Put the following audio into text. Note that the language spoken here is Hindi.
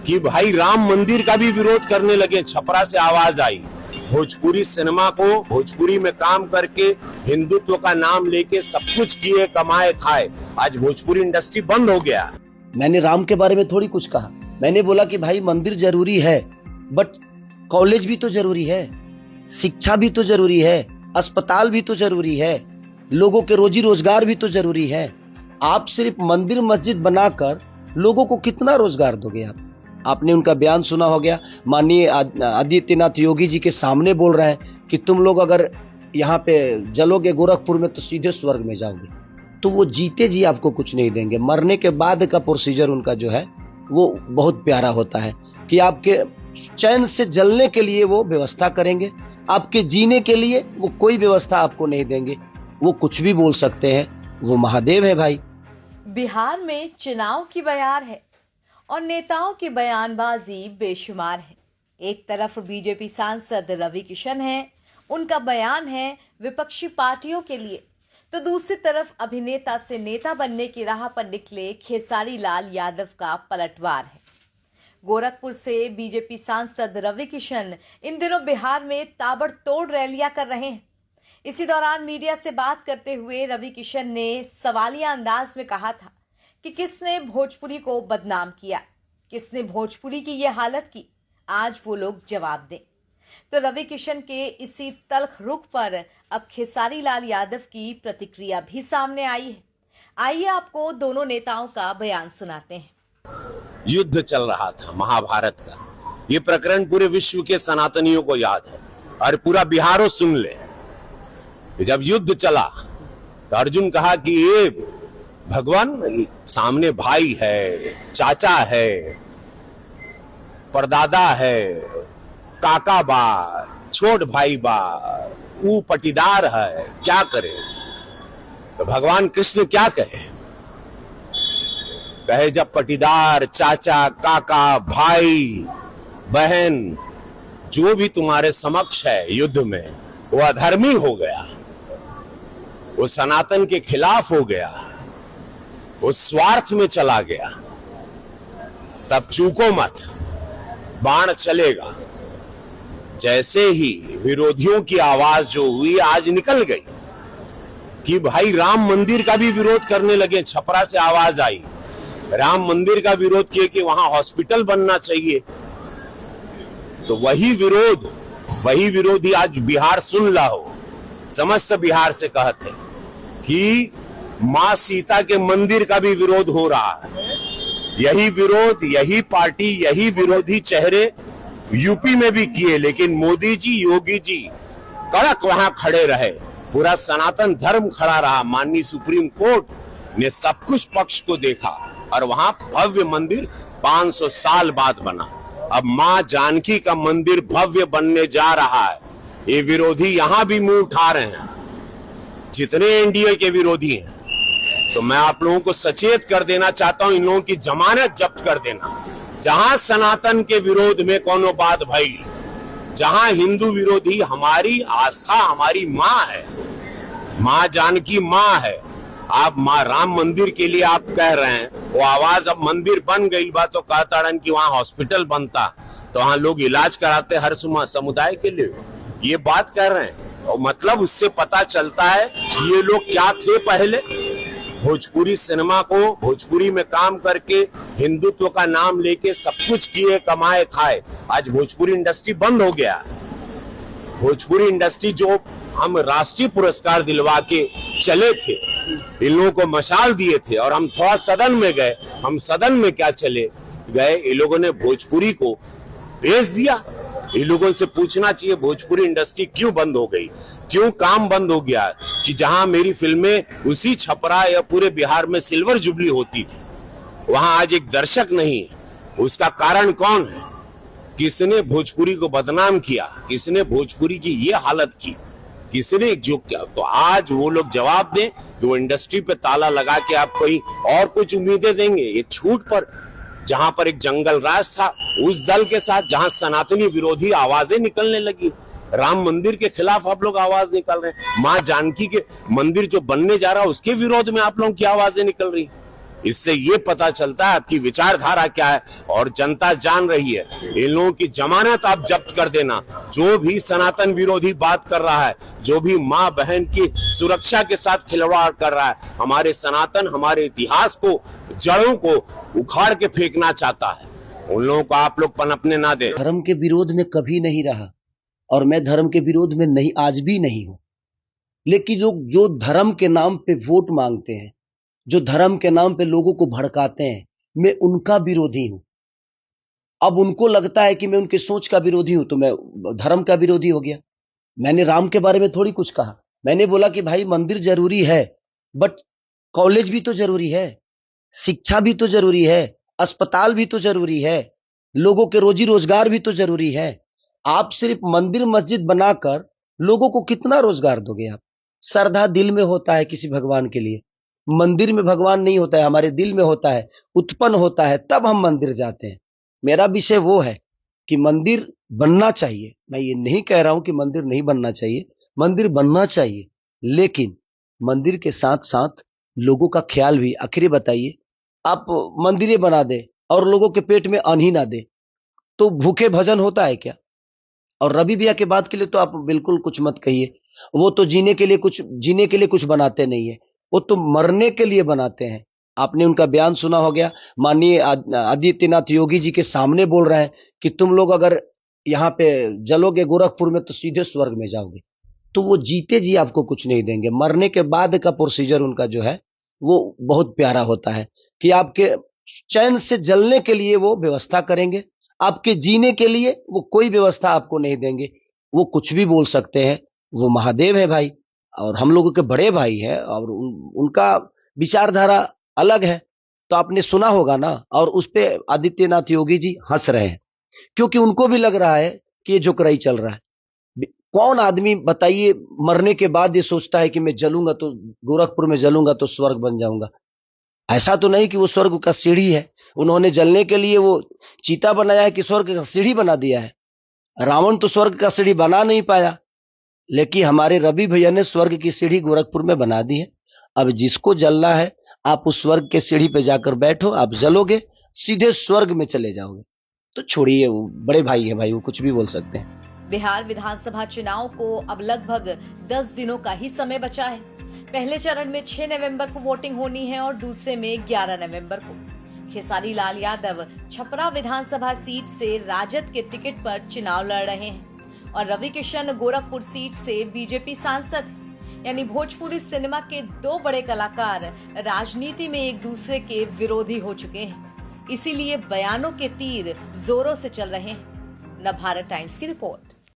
कि भाई राम मंदिर का भी विरोध करने लगे। छपरा से आवाज आई, भोजपुरी सिनेमा को भोजपुरी में काम करके हिंदुत्व का नाम लेके सब कुछ किए, कमाए, खाए, आज भोजपुरी इंडस्ट्री बंद हो गया। मैंने राम के बारे में थोड़ी कुछ कहा। मैंने बोला कि भाई मंदिर जरूरी है, बट कॉलेज भी तो जरूरी है, शिक्षा भी तो जरूरी है, अस्पताल भी तो जरूरी है, लोगों के रोजी रोजगार भी तो जरूरी है। आप सिर्फ मंदिर मस्जिद बनाकर लोगों को कितना रोजगार दोगे आपने उनका बयान सुना हो गया। माननीय आदित्यनाथ योगी जी के सामने बोल रहे हैं कि तुम लोग अगर यहाँ पे जलोगे गोरखपुर में तो सीधे स्वर्ग में जाओगे। तो वो जीते जी आपको कुछ नहीं देंगे। मरने के बाद का प्रोसीजर उनका जो है वो बहुत प्यारा होता है कि आपके चैन से जलने के लिए वो व्यवस्था करेंगे, आपके जीने के लिए वो कोई व्यवस्था आपको नहीं देंगे। वो कुछ भी बोल सकते हैं, वो महादेव है भाई। बिहार में चुनाव की बयार है और नेताओं की बयानबाजी बेशुमार है। एक तरफ बीजेपी सांसद रवि किशन है, उनका बयान है विपक्षी पार्टियों के लिए, तो दूसरी तरफ अभिनेता से नेता बनने की राह पर निकले खेसारी लाल यादव का पलटवार है। गोरखपुर से बीजेपी सांसद रवि किशन इन दिनों बिहार में ताबड़तोड़ रैलियां कर रहे हैं। इसी दौरान मीडिया से बात करते हुए रवि किशन ने सवालिया अंदाज में कहा था कि किसने भोजपुरी को बदनाम किया, किसने भोजपुरी की ये हालत की, आज वो लोग जवाब दें। तो रवि किशन के इसी तल्ख रुख पर अब खेसारी लाल यादव की प्रतिक्रिया भी सामने आई है। आइए आपको दोनों नेताओं का बयान सुनाते हैं। युद्ध चल रहा था महाभारत का, ये प्रकरण पूरे विश्व के सनातनियों को याद है और पूरा बिहारो सुन ले। जब युद्ध चला तो अर्जुन कहा कि ये भगवान सामने भाई है, चाचा है, परदादा है, काका बा, छोट भाई बा, वो पटीदार है, क्या करे। तो भगवान कृष्ण क्या कहे जब पटीदार, चाचा, काका, भाई, बहन जो भी तुम्हारे समक्ष है युद्ध में, वो अधर्मी हो गया, वो सनातन के खिलाफ हो गया, वो स्वार्थ में चला गया, तब चूको मत, बाण चलेगा। जैसे ही विरोधियों की आवाज जो हुई आज निकल गई कि भाई राम मंदिर का भी विरोध करने लगे। छपरा से आवाज आई, राम मंदिर का विरोध किए कि वहां हॉस्पिटल बनना चाहिए। तो वही विरोधी आज बिहार सुन ला हो, समस्त बिहार से कहते कि मां सीता के मंदिर का भी विरोध हो रहा है। यही विरोध, यही पार्टी, यही विरोधी चेहरे यूपी में भी किए, लेकिन मोदी जी, योगी जी कड़क वहां खड़े रहे, पूरा सनातन धर्म खड़ा रहा। माननीय सुप्रीम कोर्ट ने सब कुछ पक्ष को देखा और वहां भव्य मंदिर 500 साल बाद बना। अब मां जानकी का मंदिर भव्य बनने जा रहा है। ये विरोधी यहां भी मुंह उठा रहे हैं, जितने एनडीए के विरोधी हैं। तो मैं आप लोगों को सचेत कर देना चाहता हूं, इन लोगों की जमानत जब्त कर देना। जहां सनातन के विरोध में कोनो बात भई, जहां हिंदू विरोधी, हमारी आस्था हमारी मां है, मां जानकी मां है। आप मां राम मंदिर के लिए आप कह रहे हैं, वो आवाज अब मंदिर बन गई बा तो कहता कि वहां हॉस्पिटल बनता तो वहां लोग इलाज कराते हर समुदाय के लिए, ये बात कह रहे हैं। और मतलब उससे पता चलता है ये लोग क्या थे पहले। भोजपुरी सिनेमा को भोजपुरी में काम करके हिंदुत्व का नाम लेके सब कुछ किए, कमाए, खाए, आज भोजपुरी इंडस्ट्री बंद हो गया। भोजपुरी इंडस्ट्री जो हम राष्ट्रीय पुरस्कार दिलवा के चले थे, इन लोगों को मशाल दिए थे और हम थोड़ा सदन में गए, हम सदन में क्या चले गए, इन लोगों ने भोजपुरी को भेज दिया। इन लोगों से पूछना चाहिए भोजपुरी इंडस्ट्री क्यों बंद हो गई, क्यों काम बंद हो गया। कि जहां मेरी फिल्में उसी छपरा या पूरे बिहार में सिल्वर जुबली होती थी, वहां आज एक दर्शक नहीं है। उसका कारण कौन है? किसने भोजपुरी को बदनाम किया, किसने भोजपुरी की ये हालत की, किसने जो किया। तो आज वो लोग जवाब दें कि वो इंडस्ट्री पे ताला लगा के आप कोई और कुछ उम्मीदें देंगे। ये छूट पर जहां पर एक जंगल राज था, उस दल के साथ जहां सनातनी विरोधी आवाजें निकलने लगी, राम मंदिर के खिलाफ आप लोग आवाज निकल रहे हैं, मां जानकी के मंदिर जो बनने जा रहा है उसके विरोध में आप लोगों की आवाजें निकल रही। इससे ये पता चलता है आपकी विचारधारा क्या है, और जनता जान रही है। इन लोगों की जमानत आप जब्त कर देना। जो भी सनातन विरोधी बात कर रहा है, जो भी माँ बहन की सुरक्षा के साथ खिलवाड़ कर रहा है, हमारे सनातन, हमारे इतिहास को, जड़ों को उखाड़ के फेंकना चाहता है, उन लोगों को आप लोग पनपने ना दे। धर्म के विरोध में कभी नहीं रहा और मैं धर्म के विरोध में नहीं, आज भी नहीं हूं। लेकिन लोग जो धर्म के नाम पे वोट मांगते हैं, जो धर्म के नाम पे लोगों को भड़काते हैं, मैं उनका विरोधी हूं। अब उनको लगता है कि मैं उनकी सोच का विरोधी हूं तो मैं धर्म का विरोधी हो गया। मैंने राम के बारे में थोड़ी कुछ कहा। मैंने बोला कि भाई मंदिर जरूरी है, बट कॉलेज भी तो जरूरी है, शिक्षा भी तो जरूरी है, अस्पताल भी तो जरूरी है, लोगों के रोजी रोजगार भी तो जरूरी है। आप सिर्फ मंदिर मस्जिद बनाकर लोगों को कितना रोजगार दोगे आप? श्रद्धा दिल में होता है किसी भगवान के लिए, मंदिर में भगवान नहीं होता है, हमारे दिल में होता है, उत्पन्न होता है, तब हम मंदिर जाते हैं। मेरा विषय वो है कि मंदिर बनना चाहिए। मैं ये नहीं कह रहा हूं कि मंदिर नहीं बनना चाहिए, मंदिर बनना चाहिए, लेकिन मंदिर के साथ साथ लोगों का ख्याल भी। आखिर बताइए, आप मंदिरें बना दे और लोगों के पेट में अन्न ही ना दे तो भूखे भजन होता है क्या? और रवि भैया के बात के लिए तो आप बिल्कुल कुछ मत कहिए। वो तो जीने के लिए कुछ बनाते नहीं है, वो तो मरने के लिए बनाते हैं। आपने उनका बयान सुना हो गया, माननीय आदित्यनाथ योगी जी के सामने बोल रहे हैं कि तुम लोग अगर यहाँ पे जलोगे गोरखपुर में तो सीधे स्वर्ग में जाओगे। तो वो जीते जी आपको कुछ नहीं देंगे। मरने के बाद का प्रोसीजर उनका जो है वो बहुत प्यारा होता है कि आपके चैन से जलने के लिए वो व्यवस्था करेंगे, आपके जीने के लिए वो कोई व्यवस्था आपको नहीं देंगे। वो कुछ भी बोल सकते हैं, वो महादेव है भाई और हम लोगों के बड़े भाई है और उनका विचारधारा अलग है। तो आपने सुना होगा ना, और उस पे आदित्यनाथ योगी जी हंस रहे हैं क्योंकि उनको भी लग रहा है कि ये जोकराई चल रहा है। कौन आदमी बताइए मरने के बाद ये सोचता है कि मैं जलूंगा तो गोरखपुर में जलूंगा तो स्वर्ग बन जाऊंगा? ऐसा तो नहीं कि वो स्वर्ग का सीढ़ी है, उन्होंने जलने के लिए वो चीता बनाया है कि स्वर्ग का सीढ़ी बना दिया है। रावण तो स्वर्ग का सीढ़ी बना नहीं पाया, लेकिन हमारे रवि भैया ने स्वर्ग की सीढ़ी गोरखपुर में बना दी है। अब जिसको जलना है आप उस स्वर्ग के सीढ़ी पे जाकर बैठो, आप जलोगे सीधे स्वर्ग में चले जाओगे। तो छोड़िए, वो बड़े भाई है भाई, वो कुछ भी बोल सकते हैं। बिहार विधानसभा चुनाव को अब लगभग 10 दिनों का ही समय बचा है। पहले चरण में 6 नवंबर को वोटिंग होनी है और दूसरे में 11 नवंबर को। खेसारी लाल यादव छपरा विधानसभा सीट से राजद के टिकट पर चुनाव लड़ रहे हैं और रवि किशन गोरखपुर सीट से बीजेपी सांसद हैं। यानी भोजपुरी सिनेमा के 2 बड़े कलाकार राजनीति में एक दूसरे के विरोधी हो चुके हैं, इसीलिए बयानों के तीर जोरों से चल रहे हैं। नवभारत टाइम्स की रिपोर्ट।